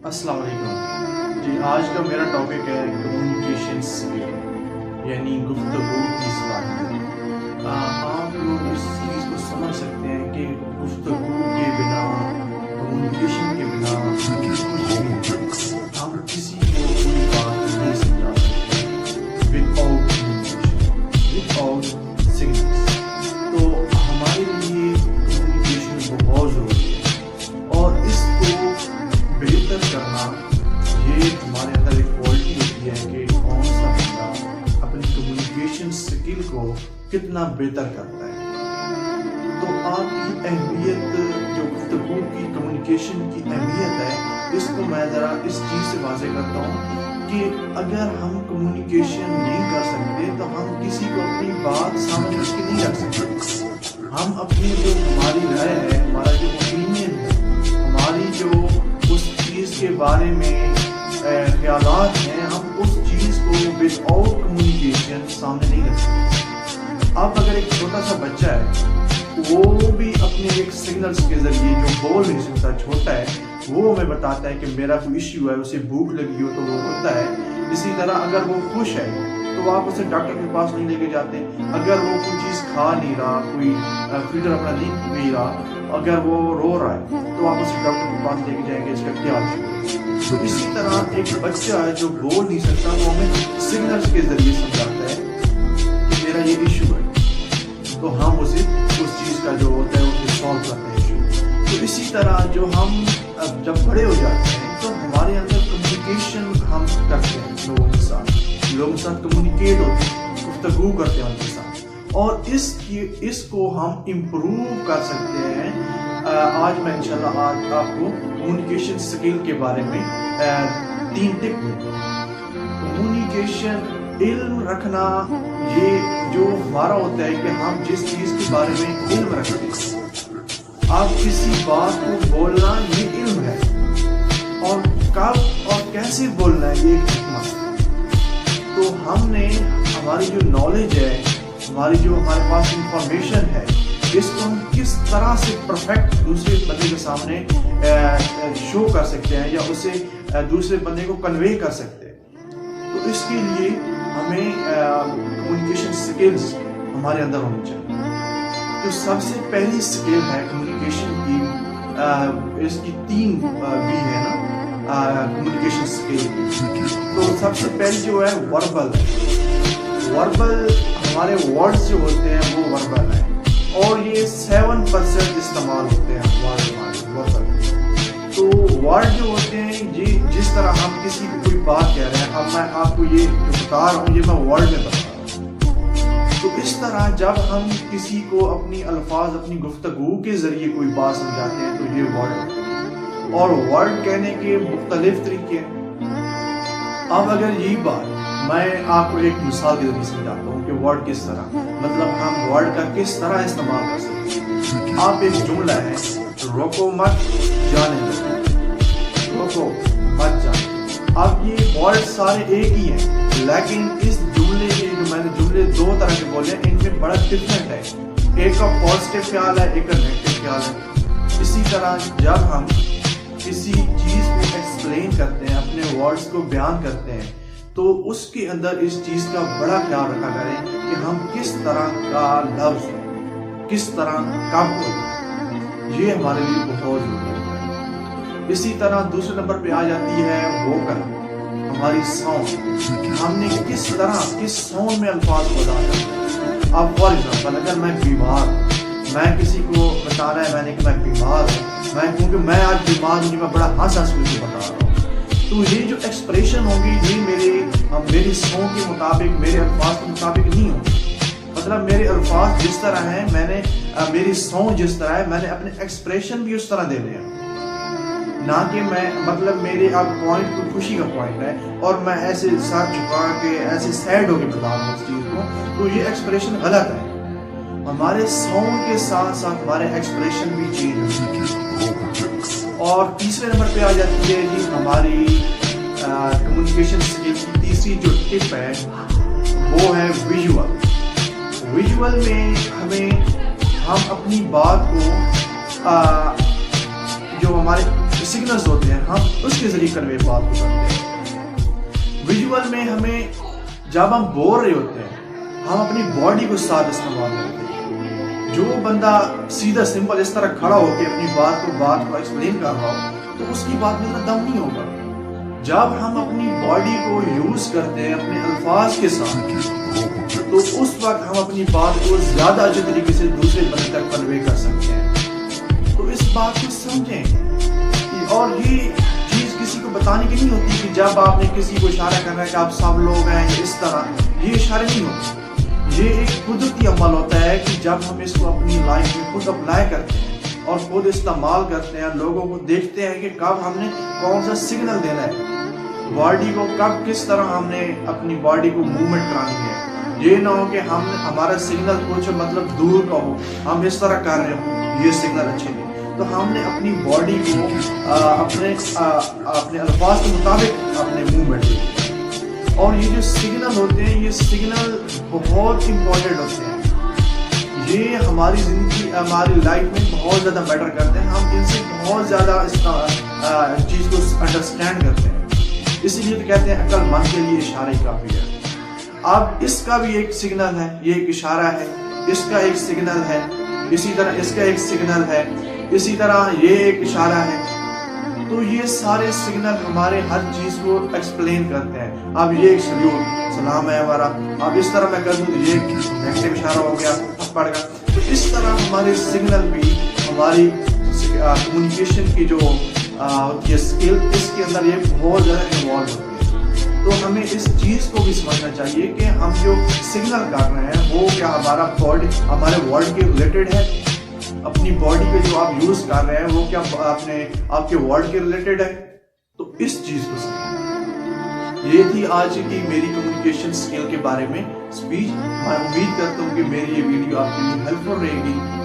अस्सलाम वालेकुम जी। आज का मेरा टॉपिक है कम्युनिकेशन स्किल यानी गुफ्तगू की ज़बान। आप लोग इस चीज़ को समझ सकते हैं कि गुफ्तगू के बिना, कम्युनिकेशन के बिना हम किसी को कोई बात नहीं समझा सकते विदाउट कम्युनिकेशन, विदाउट सिग्नल्स। तो हमारे लिए कम्युनिकेशन बहुत ज़रूरी है और इसको बेहतर करना ये हमारे अंदर एक क्वालिटी होती है कि कौन सा बंदा अपनी कम्युनिकेशन स्किल को कितना बेहतर करता है। तो आपकी अहमियत, जो गुफ्तगू की कम्युनिकेशन की अहमियत है, इसको मैं ज़रा इस चीज़ से वाज़ेह करता हूँ कि अगर हम कम्युनिकेशन नहीं कर सकते तो हम किसी को अपनी बात सामने रख के नहीं रख सकते। हम अपनी जो हमारी राय है, हमारा जो ओपिनियन है, हमारी जो उस चीज़ के बारे में ख्यालात हैं, हम उस चीज़ को विदाउट कम्युनिकेशन सामने नहीं रख सकते। अब अगर एक छोटा सा बच्चा है, वो भी अपने एक सिग्नल्स के ज़रिए, जो बोल नहीं सकता, छोटा है, वो हमें बताता है कि मेरा कोई इश्यू है, उसे भूख लगी हो तो वो होता है। इसी तरह अगर वो खुश है तो आप उसे डॉक्टर के पास नहीं लेके जाते। अगर वो कोई चीज़ खा नहीं रहा, कोई फीडर अपना नहीं पी रहा, अगर वो रो रहा है तो आप उसे डॉक्टर के पास लेके जाएंगे, इसका क्या इशू है। तो इसी तरह एक बच्चा है जो बोल नहीं सकता, वो हमें सिग्नल्स के ज़रिए समझाता है कि मेरा ये इशू है, तो हम उसे उस चीज़ का जो होता है उसे सॉल्व करते हैं इशू। तो इसी तरह जो हम जब बड़े हो जाते हैं तो हमारे अंदर कम्युनिकेशन हम करते हैं लोगों के साथ कम्युनिकेट होते हैं, गुफ्तगू करते हैं उनके साथ, और इसको हम इम्प्रूव कर सकते हैं। आज मैं इंशाल्लाह आज आपको कम्युनिकेशन स्किल के बारे में 3 टिप दूंगा। कम्युनिकेशन इल्म रखना, ये जो हमारा होता है कि हम जिस चीज़ के बारे में इल्म रखते हैं, आप किसी बात को बोलना ये इल्म है, और कब और कैसे बोलना है ये एक हिकमत है। तो हमने हमारी जो नॉलेज है, हमारे पास इंफॉर्मेशन है, इसको हम किस तरह से परफेक्ट दूसरे बंदे के सामने शो कर सकते हैं या उसे दूसरे बंदे को कन्वे कर सकते हैं। तो इसके लिए हमें कम्युनिकेशन स्किल्स हमारे अंदर होनी चाहिए। तो सबसे पहली स्किल है कम्युनिकेशन की, इसकी 3 भी है ना कम्युनिकेशन स्किल। तो सबसे पहली जो है वर्बल हमारे वर्ड्स जो होते हैं वो वर्बल है, और ये 7% इस्तेमाल होते हैं हमारे वर्बल। तो वर्ड जो होते हैं जी, जिस तरह हम किसी को कोई बात कह रहे हैं, अब मैं आपको ये जो बता रहा हूँ ये मैं वर्ड में बता रहा हूँ। तो इस तरह जब हम किसी को अपनी अल्फाज, अपनी गुफ्तगू के ज़रिए कोई बात समझाते हैं तो ये वर्ड होते हैं, और वर्ड कहने के मुख्तलिफ तरीके हैं। अब अगर यही बात मैं आपको एक मिसाल के जरिए समझाता हूँ कि वर्ड किस तरह, मतलब हम वर्ड का किस तरह इस्तेमाल कर सकते हैं। आप एक जुमला है, रोको मत जाने दो, रोको मत जाने। अब ये वर्ड सारे एक ही हैं, लेकिन इस जुमले के जो मैंने जुमले 2 तरह के बोले, इनमें बड़ा डिफरेंट है। एक का पॉजिटिव ख्याल है, एक का नेगेटिव ख्याल है। इसी तरह जब हम किसी चीज़ को एक्सप्लेन करते हैं, अपने वर्ड्स को बयान करते हैं, तो उसके अंदर इस चीज़ का बड़ा ख्याल रखा करें कि हम किस तरह का लफ्ज़, किस तरह कब बोलें, ये हमारे लिए बहुत ज़रूरी है। इसी तरह दूसरे नंबर पे आ जाती है वोकल, हमारी साउंड, हमने किस तरह, किस साउंड में अल्फाज बोला है। अब फॉर एग्जाम्पल अगर मैं बीमार, मैं किसी को बताना है मैंने कि मैं बीमार हूँ, मैं क्योंकि मैं आज बीमार हूँ, मैं बड़ा हंस के बता रहा हूँ, तो ये जो एक्सप्रेशन होगी ये मेरी साउंड के मुताबिक, मेरे अल्फाज के मुताबिक नहीं होगी। मतलब मेरे अल्फाज जिस तरह हैं, मेरी साउंड जिस तरह है, मैंने अपने एक्सप्रेशन भी उस तरह देने हैं, ना कि मैं मतलब मेरे अब पॉइंट तो खुशी का पॉइंट है और मैं ऐसे सर झुका के ऐसे सैड होके बता रहा हूँ उस चीज़ को, तो ये एक्सप्रेशन गलत है। हमारे साउंड के साथ साथ हमारे एक्सप्रेशन भी चेंज होते हैं। और तीसरे नंबर पे आ जाती है जी हमारी कम्युनिकेशन स्किल की तीसरी जो टिप है वो है विजुअल में हम अपनी बात को जो हमारे सिग्नल्स होते हैं, हम उसके जरिए कन्वे बात को करते हैं। विजुअल में हमें जब हम बोल रहे होते हैं हम अपनी बॉडी को साथ इस्तेमाल करते हैं। जो बंदा सीधा सिंपल इस तरह खड़ा होकर अपनी बात को एक्सप्लेन कर रहा हो तो उसकी बात में इतना दम नहीं होगा। जब हम अपनी बॉडी को यूज करते हैं अपने अल्फाज के साथ तो उस वक्त हम अपनी बात को ज्यादा अच्छे तरीके से दूसरे बंदे तक कन्वे कर सकते हैं। तो इस बात को समझें। और ये चीज किसी को बताने की नहीं होती कि जब आपने किसी को इशारा करना है कि आप सब लोग हैं इस तरह, ये इशारे नहीं होते। ये एक कुदरती अमल होता है कि जब हम इसको अपनी लाइफ में खुद अप्लाई करते हैं और खुद इस्तेमाल करते हैं, लोगों को देखते हैं कि कब हमने कौन सा सिग्नल देना है, बॉडी को कब किस तरह हमने अपनी बॉडी को मूवमेंट करानी है। ये ना हो कि हम हमारा सिग्नल कुछ मतलब दूर का हो, हम इस तरह कर रहे हो, ये सिग्नल अच्छे नहीं। तो हमने अपनी बॉडी को अपने अल्फाज के मुताबिक अपने मूवमेंट दी। और ये जो सिग्नल होते हैं ये सिग्नल बहुत इंपॉर्टेंट होते हैं। ये हमारी जिंदगी हमारी लाइफ में बहुत ज़्यादा मैटर करते हैं। हम इनसे बहुत ज़्यादा इस चीज़ को अंडरस्टैंड करते हैं। इसीलिए तो कहते हैं अक्लमंद के लिए इशारा ही काफ़ी है। अब इसका भी एक सिग्नल है, ये एक इशारा है, इसका एक सिग्नल है, इसी तरह इसका एक सिग्नल है, इसी तरह ये एक इशारा है। तो ये सारे सिग्नल हमारे हर चीज को एक्सप्लेन करते हैं। अब ये एक सल्यूट सलाम है हमारा, अब इस तरह मैं कर दूं तो ये नेगेटिव इशारा हो गया, थप्पड़ का। तो इस तरह हमारे सिग्नल भी हमारी कम्युनिकेशन की जो ये स्किल इसके अंदर ये बहुत ज़्यादा इन्वॉल्व होती है। तो हमें इस चीज़ को भी समझना चाहिए कि हम जो सिग्नल कर रहे हैं वो क्या हमारा बॉडी हमारे वर्ड के रिलेटेड है, अपनी बॉडी पे जो आप यूज कर रहे हैं वो क्या आपके वर्ड के रिलेटेड है। तो इस चीज को समझें। ये थी आज की मेरी कम्युनिकेशन स्किल के बारे में स्पीच। मैं उम्मीद करता हूँ कि मेरी ये वीडियो आपके लिए हेल्पफुल रहेगी।